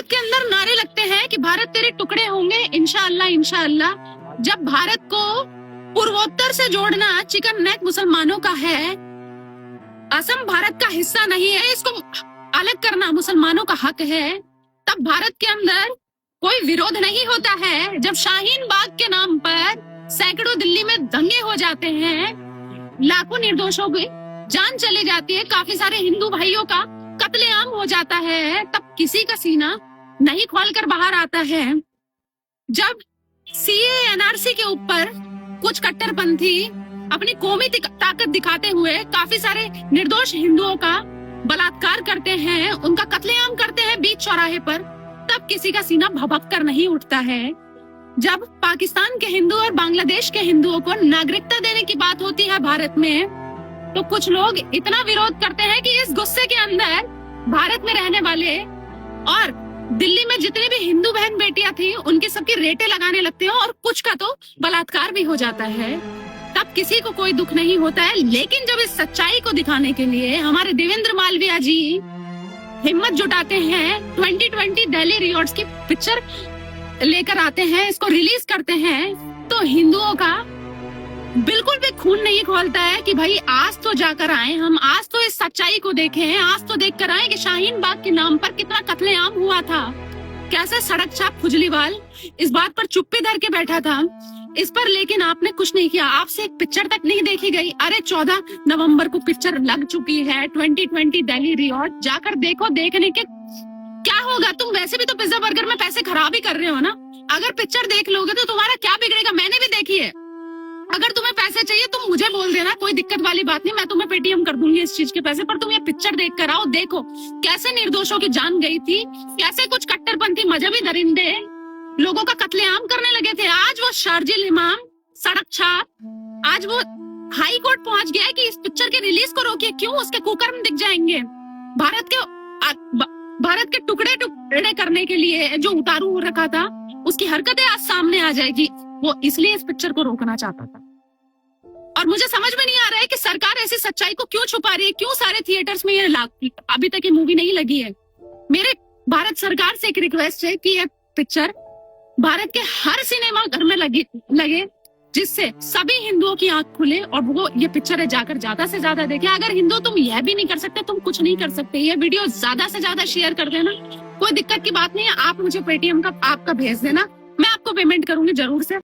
भारत के अंदर नारे लगते हैं कि भारत तेरे टुकड़े होंगे इंशाअल्लाह इंशाअल्लाह। जब भारत को पूर्वोत्तर से जोड़ना चिकन नेक मुसलमानों का है, असम भारत का हिस्सा नहीं है, इसको अलग करना मुसलमानों का हक है, तब भारत के अंदर कोई विरोध नहीं होता है। जब शाहीन बाग के नाम पर सैकड़ों दिल्ली में दंगे हो जाते हैं, लाखों निर्दोषों की जान चली जाती है, काफी सारे हिंदू भाइयों का कत्लेआम हो जाता है, तब किसी का सीना नहीं खोलकर बाहर आता है। जब सीए एनआरसी के ऊपर कुछ कट्टरपंथी अपनी कौमी ताकत दिखाते हुए काफी सारे निर्दोष हिंदुओं का बलात्कार करते हैं, उनका कत्लेआम करते हैं बीच चौराहे पर, तब किसी का सीना भभक कर नहीं उठता है। जब पाकिस्तान के हिंदू और बांग्लादेश के हिंदुओं को नागरिकता देने की बात होती है भारत में, तो कुछ लोग इतना विरोध करते हैं कि इस गुस्से के अंदर भारत में रहने वाले और दिल्ली में जितने भी हिंदू बहन बेटियां थी उनकी सबकी रेटे लगाने लगते हैं और कुछ का तो बलात्कार भी हो जाता है। तब किसी को कोई दुख नहीं होता है। लेकिन जब इस सच्चाई को दिखाने के लिए हमारे देवेंद्र मालविया जी हिम्मत जुटाते हैं, 2020 दिल्ली रियॉट्स की पिक्चर लेकर आते हैं, इसको रिलीज करते हैं, तो हिंदुओं का बिल्कुल भी खून नहीं खोलता है कि भाई आज तो जाकर आए हम, आज तो इस सच्चाई को देखें, आज तो देख कर आए कि शाहीन बाग के नाम पर कितना कत्लेआम हुआ था, कैसे सड़क छाप खुजलीवाल इस बात पर चुप्पी धर के बैठा था इस पर, लेकिन आपने कुछ नहीं किया। आपसे एक पिक्चर तक नहीं देखी गई। अरे 14 नवंबर को पिक्चर लग चुकी है, 2020 दिल्ली रियॉट, जाकर देखो। देखने के क्या होगा? तुम वैसे भी तो पिज्जा बर्गर में पैसे खराब ही कर रहे हो ना। अगर पिक्चर देख लोगे तो तुम्हारा क्या बिगड़ेगा? मैंने भी देखी है। अगर तुम्हें पैसे चाहिए तुम मुझे बोल देना, कोई दिक्कत वाली बात नहीं, मैं तुम्हें पेटीएम कर दूंगी इस चीज के पैसे, पर तुम ये पिक्चर देख कर आओ। देखो कैसे निर्दोषों की जान गई थी, कैसे कुछ कट्टरपंथी मजहबी दरिंदे लोगों का कत्लेआम करने लगे थे। आज वो शार्जिल इमाम सड़क छाप, आज वो हाई कोर्ट पहुंच गया है कि इस पिक्चर के रिलीज को रोकिए। क्यों? उसके कुकर्म दिख जाएंगे। भारत के टुकड़े टुकड़े करने के लिए जो उतारू हो रखा था उसकी हरकतें आज सामने आ जाएगी। वो इसलिए इस पिक्चर को रोकना चाहता था। और मुझे समझ में नहीं आ रहा है कि सरकार ऐसी सच्चाई को क्यों छुपा रही है, क्यों सारे थिएटर्स में ये अभी तक ये मूवी नहीं लगी है। मेरे भारत सरकार से एक रिक्वेस्ट है कि ये पिक्चर भारत के हर सिनेमा घर में लगे, जिससे सभी हिंदुओं की आंख खुले और वो ये पिक्चर है जाकर ज्यादा से ज्यादा देखें। अगर हिंदू तुम यह भी नहीं कर सकते, तुम कुछ नहीं कर सकते। ये वीडियो ज्यादा से ज्यादा शेयर कर देना, कोई दिक्कत की बात नहीं है। आप मुझे पेटीएम का आपका भेज देना, मैं आपको पेमेंट करूंगी जरूर से।